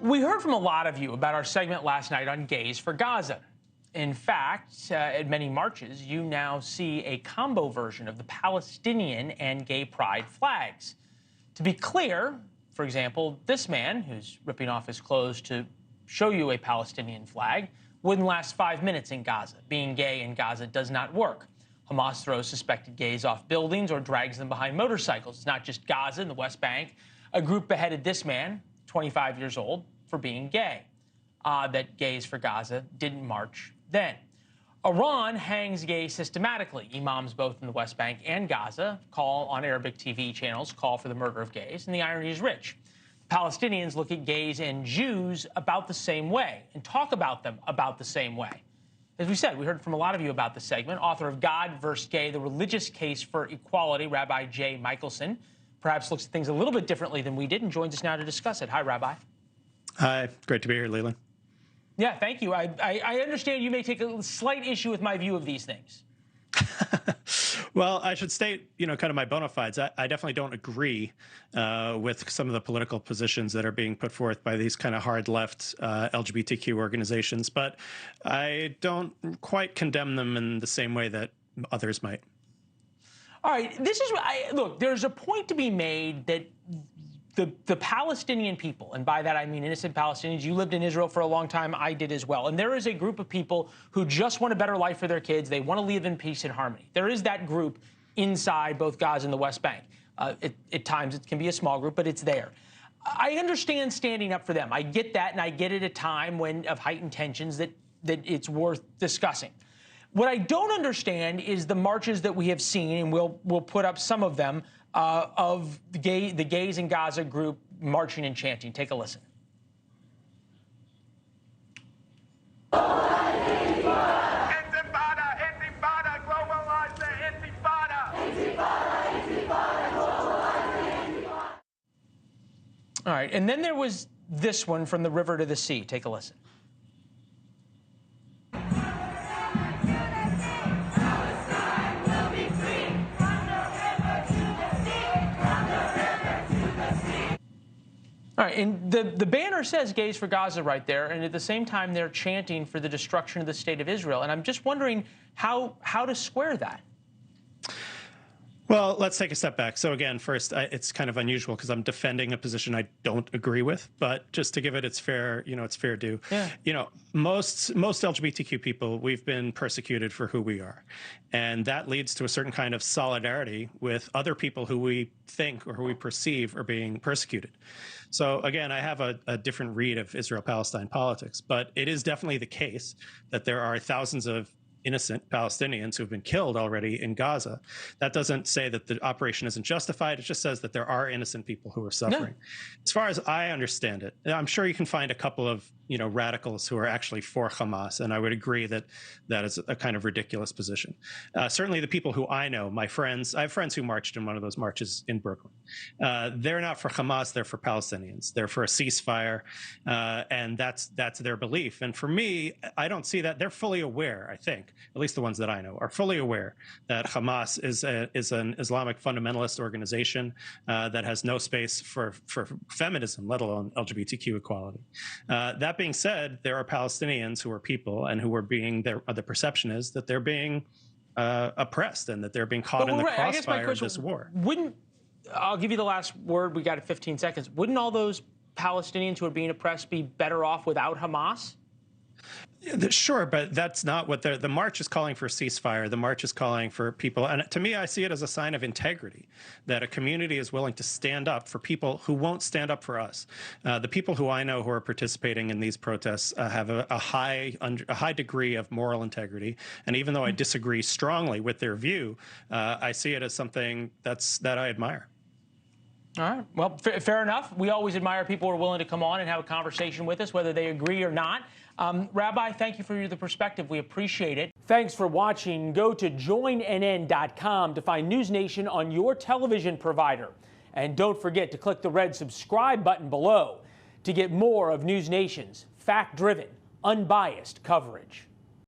We heard from a lot of you about our segment last night on Gays for Gaza. In fact, at many marches, you now see a combo version of the Palestinian and gay pride flags. To be clear, for example, this man, who's ripping off his clothes to show you a Palestinian flag, wouldn't last 5 minutes in Gaza. Being gay in Gaza does not work. Hamas throws suspected gays off buildings or drags them behind motorcycles. It's not just Gaza and the West Bank. A group beheaded this man, 25 years old, for being gay. That Gays for Gaza didn't march then. Iran hangs gays systematically. Imams both in the West Bank and Gaza call on Arabic TV channels, call for the murder of gays, and the irony is rich. Palestinians look at gays and Jews about the same way and talk about them about the same way. As we said, we heard from a lot of you about the segment. Author of God vs. Gay, The Religious Case for Equality, Rabbi Jay Michelson, perhaps looks at things a little bit differently than we did and joins us now to discuss it. Hi, Rabbi. Hi, great to be here, Leland. Yeah, thank you. I understand you may take a slight issue with my view of these things. Well, I should state, kind of my bona fides. I definitely don't agree with some of the political positions that are being put forth by these kind of hard left LGBTQ organizations, but I don't quite condemn them in the same way that others might. All right, this is look, there's a point to be made that the Palestinian people, and by that I mean innocent Palestinians, you lived in Israel for a long time, I did as well, and there is a group of people who just want a better life for their kids. They want to live in peace and harmony. There is that group inside both Gaza and the West Bank. At times it can be a small group, but it's there. I understand standing up for them. I get that, and I get it at a time of heightened tensions that it's worth discussing. What I don't understand is the marches that we have seen, and we'll put up some of them, of the Gays in Gaza group marching and chanting. Take a listen. All right, and then there was this one, From the River to the Sea. Take a listen. All right, and the banner says Gays for Gaza right there, and at the same time they're chanting for the destruction of the state of Israel. And I'm just wondering how to square that. Well, let's take a step back. So again, first, it's kind of unusual because I'm defending a position I don't agree with, but just to give it its fair, its fair due. Yeah. Most LGBTQ people, we've been persecuted for who we are. And that leads to a certain kind of solidarity with other people who we think or who we perceive are being persecuted. So again, I have a different read of Israel-Palestine politics, but it is definitely the case that there are thousands of innocent Palestinians who've been killed already in Gaza. That doesn't say that the operation isn't justified. It just says that there are innocent people who are suffering. No. As far as I understand it, I'm sure you can find a couple of radicals who are actually for Hamas, and I would agree that that is a kind of ridiculous position. Certainly the people who I know, my friends, I have friends who marched in one of those marches in Brooklyn. They're not for Hamas, they're for Palestinians. They're for a ceasefire, and that's their belief. And for me, I don't see that. They're fully aware, I think, at least the ones that I know, are fully aware that Hamas is an Islamic fundamentalist organization that has no space for feminism, let alone LGBTQ equality. That being said, there are Palestinians who are people and who are being, the perception is that they're being oppressed and that they're being caught in the crossfire of this war. I'll give you the last word. We got 15 seconds. Wouldn't all those Palestinians who are being oppressed be better off without Hamas? Sure, but that's not what the march is calling for. A ceasefire. The march is calling for people, and to me, I see it as a sign of integrity that a community is willing to stand up for people who won't stand up for us. The people who I know who are participating in these protests have a high degree of moral integrity, and even though I disagree strongly with their view, I see it as something that I admire. All right. Well, fair enough. We always admire people who are willing to come on and have a conversation with us, whether they agree or not. Rabbi, thank you for the perspective. We appreciate it. Thanks for watching. Go to joinnn.com to find NewsNation on your television provider. And don't forget to click the red subscribe button below to get more of NewsNation's fact-driven, unbiased coverage.